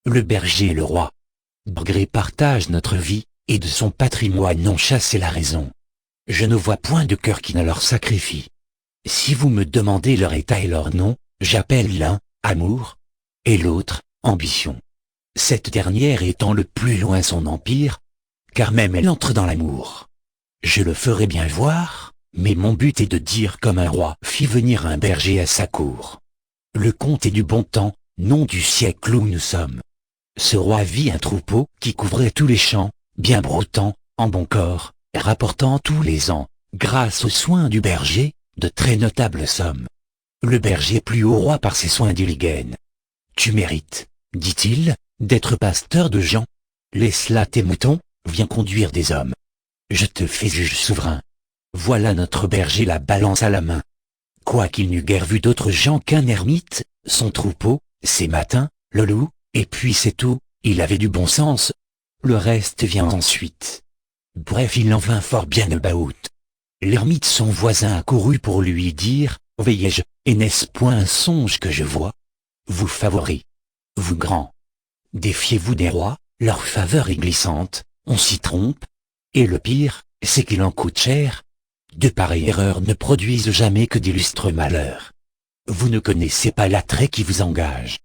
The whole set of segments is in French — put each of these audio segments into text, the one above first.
le berger et le roi. Degré partage notre vie, et de son patrimoine non chassé la raison. Je ne vois point de cœur qui ne leur sacrifie. Si vous me demandez leur état et leur nom, j'appelle l'un, amour, et l'autre, ambition. Cette dernière étant le plus loin son empire, car même elle entre dans l'amour. Je le ferai bien voir, mais mon but est de dire comme un roi fit venir un berger à sa cour. Le conte est du bon temps, non du siècle où nous sommes. Ce roi vit un troupeau qui couvrait tous les champs, bien broutant, en bon corps, rapportant tous les ans, grâce aux soins du berger, de très notables sommes. Le berger plut au roi par ses soins diligènes. « Tu mérites, dit-il, d'être pasteur de gens. Laisse là tes moutons, viens conduire des hommes. Je te fais juge souverain. Voilà notre berger la balance à la main. Quoiqu'il n'eût guère vu d'autres gens qu'un ermite, son troupeau, ses matins, le loup, et puis c'est tout, il avait du bon sens. Le reste vient ensuite. » Bref, il en vint fort bien au baout. L'ermite son voisin accourut pour lui dire, « Veillez-je, et n'est-ce point un songe que je vois? Vous favoris, vous grands, défiez-vous des rois, leur faveur est glissante, on s'y trompe, et le pire, c'est qu'il en coûte cher. De pareilles erreurs ne produisent jamais que d'illustres malheurs. Vous ne connaissez pas l'attrait qui vous engage.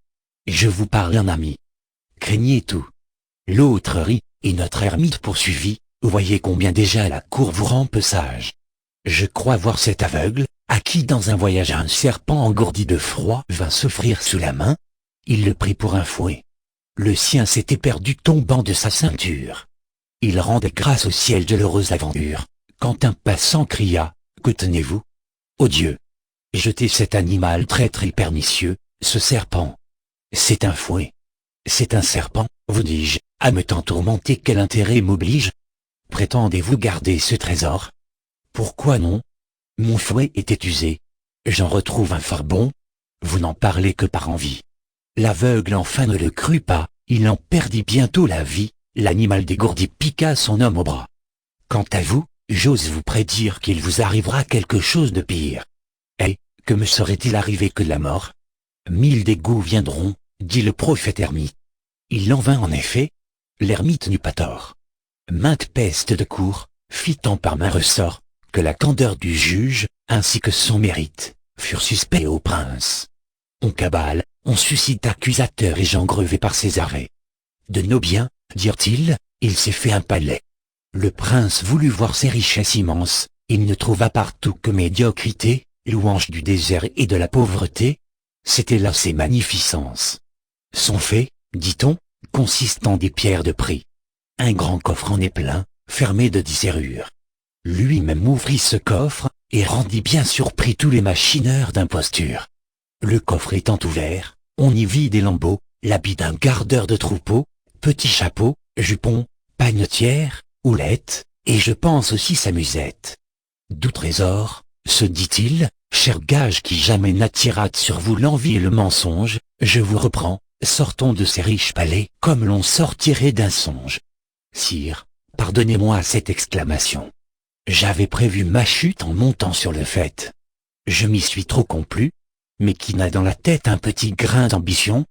Je vous parle en ami. Craignez tout. » L'autre rit, et notre ermite poursuivit, « Voyez combien déjà la cour vous rend peu sage. Je crois voir cet aveugle, à qui dans un voyage un serpent engourdi de froid vint s'offrir sous la main. Il le prit pour un fouet. Le sien s'était perdu tombant de sa ceinture. Il rendait grâce au ciel de l'heureuse aventure, quand un passant cria, « Que tenez-vous? Ô Dieu! Jetez cet animal traître et pernicieux, ce serpent. C'est un fouet. C'est un serpent, vous dis-je, à me tant tourmenter, quel intérêt m'oblige? Prétendez-vous garder ce trésor? Pourquoi non? Mon fouet était usé. J'en retrouve un fort bon. Vous n'en parlez que par envie. » L'aveugle enfin ne le crut pas, il en perdit bientôt la vie, l'animal dégourdi piqua son homme au bras. Quant à vous, j'ose vous prédire qu'il vous arrivera quelque chose de pire. Eh, que me serait-il arrivé que la mort? 1000 dégoûts viendront, dit le prophète ermite. Il en vint en effet. L'ermite n'eut pas tort. Mainte peste de cour, fit tant par main ressort, que la candeur du juge, ainsi que son mérite, furent suspects au prince. On cabale, on suscite accusateurs et gens grevés par ses arrêts. De nos biens, dirent-ils, il s'est fait un palais. Le prince voulut voir ses richesses immenses, il ne trouva partout que médiocrité, louange du désert et de la pauvreté. C'étaient là ses magnificences. Son fait, dit-on, consiste en des pierres de prix. Un grand coffre en est plein, fermé de 10 serrures. Lui-même ouvrit ce coffre, et rendit bien surpris tous les machineurs d'imposture. Le coffre étant ouvert, on y vit des lambeaux, l'habit d'un gardeur de troupeau, petit chapeau, jupon, panetière, houlette, et je pense aussi sa musette. Doux trésor, se dit-il, cher gage qui jamais n'attirâtes sur vous l'envie et le mensonge, je vous reprends, sortons de ces riches palais comme l'on sortirait d'un songe. Sire, pardonnez-moi cette exclamation. J'avais prévu ma chute en montant sur le fait. Je m'y suis trop complu, mais qui n'a dans la tête un petit grain d'ambition,